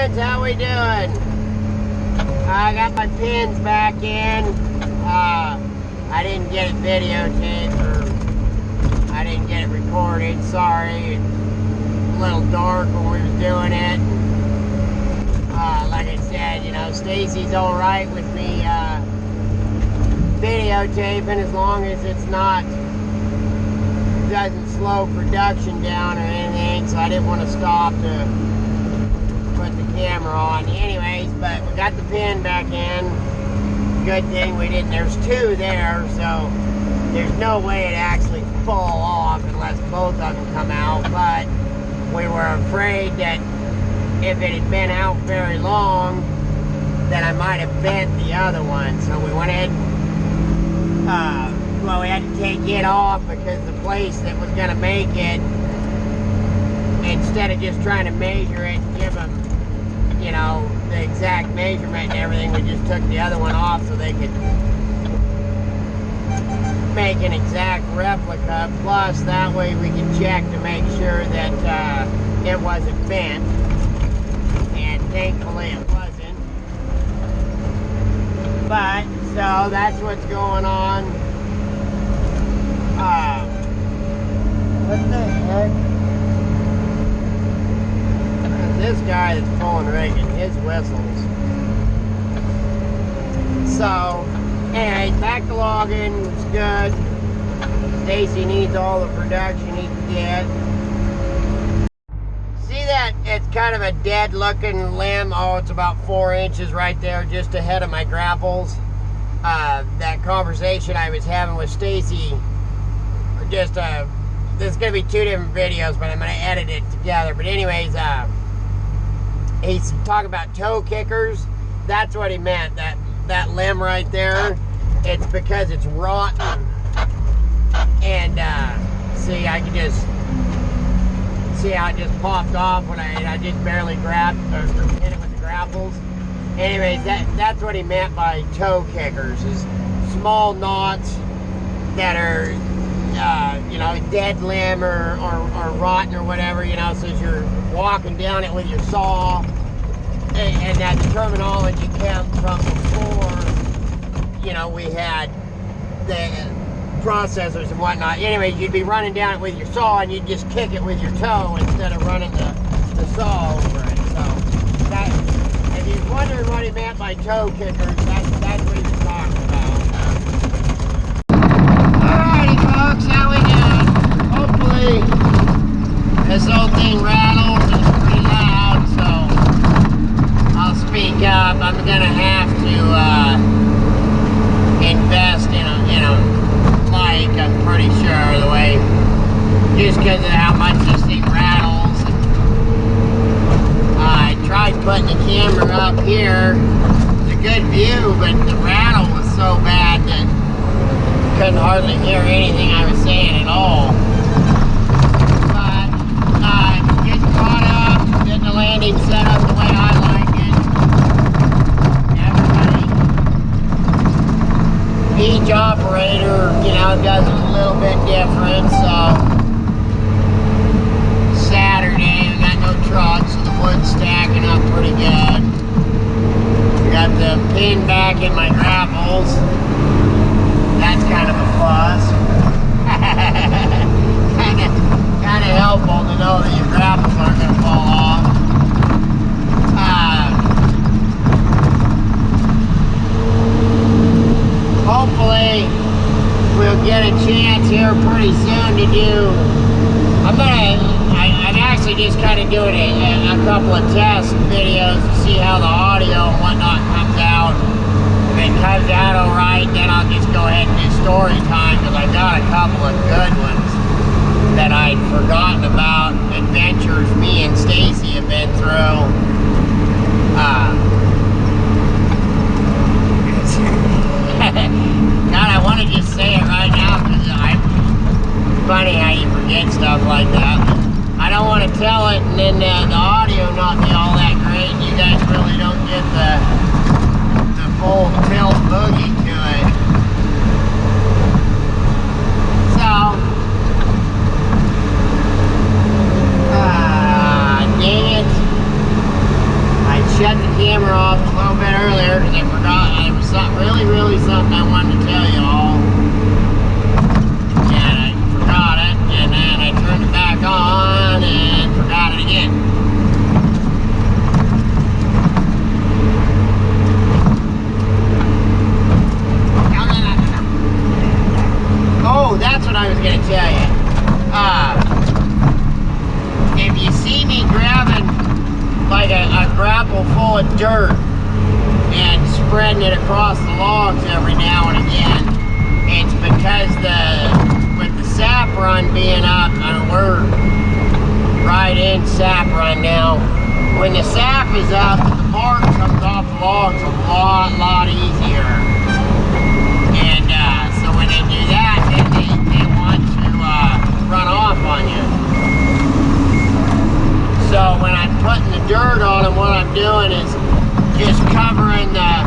friends, how we doing? I got my pins back in. I didn't get it videotaped, or I didn't get it recorded. Sorry, a little dark when we was doing it. Like I said, you know, Stacy's all right with me videotaping as long as it's not doesn't slow production down or anything. So I didn't want to stop to put the camera on. Anyways, but we got the pin back in. Good thing we didn't. There's two there, so there's no way it actually fall off unless both of them come out. But we were afraid that if it had been out very long, then I might have bent the other one. So we went ahead and, well, we had to take it off because the place that was going to make it, instead of just trying to measure it and give them, you know, the exact measurement and everything, we just took the other one off so they could make an exact replica. Plus, that way we could check to make sure that it wasn't bent. And thankfully it wasn't. But, so that's what's going on. What the heck? This guy that's pulling rigging, his whistles. So, anyway, back to logging, it's good. Stacy needs all the production he can get. See that? It's kind of a dead looking limb. Oh, it's about 4 inches right there, just ahead of my grapples. That conversation I was having with Stacy, just there's gonna be two different videos, but I'm gonna edit it together. But anyways, he's talking about toe kickers. That's what he meant. That limb right there, it's because it's rotten. And see, I can just see how it just popped off when I just barely grabbed or hit it with the grapples. Anyways, that's what he meant by toe kickers, is small knots that are you know, dead limb or rotten or whatever, you know. So as you're walking down it with your saw, and that terminology came from before, you know, we had the processors and whatnot. Anyways, you'd be running down it with your saw and you'd just kick it with your toe instead of running the saw over it. So that, if you're wondering what he meant by toe kickers, that's what he was talking about. Alrighty folks, how we doing? Hopefully this old thing rattles and it's pretty loud, so I'll speak up. I'm gonna have to invest in a mic, I'm pretty sure, the way, just because of how much this thing rattles. I tried putting the camera up here. It's a good view, but the rattle was so bad that couldn't hardly hear anything I was saying at all. But getting caught up, getting the landing set up the way I like it. Everybody, each operator, you know, does it a little bit different. So Saturday, we got no trucks, so the wood's stacking up pretty good. We got the pin back in my grapples. That's kind of a plus. kind of helpful to know that your grapples aren't going to fall off. Hopefully, we'll get a chance here pretty soon to do. I'm actually just kind of doing a couple of test videos to see how the audio and whatnot comes out. If it comes out alright, then I'll just go ahead and do story time, because I got a couple of good ones that I'd forgotten about, adventures me and Stacy have been through. God, I want to just say it right now, because it's funny how you forget stuff like that. I don't want to tell it and then the audio not be all that great, and you guys really don't get the full tilt boogie to it. So, dang it. I like a grapple full of dirt and spreading it across the logs every now and again. It's because with the sap run being up, and we're right in sap run now. When the sap is up, the bark comes off the logs a lot easier. And so when they do that, then they want to run off on you. So when I'm putting the dirt on them, what I'm doing is just covering the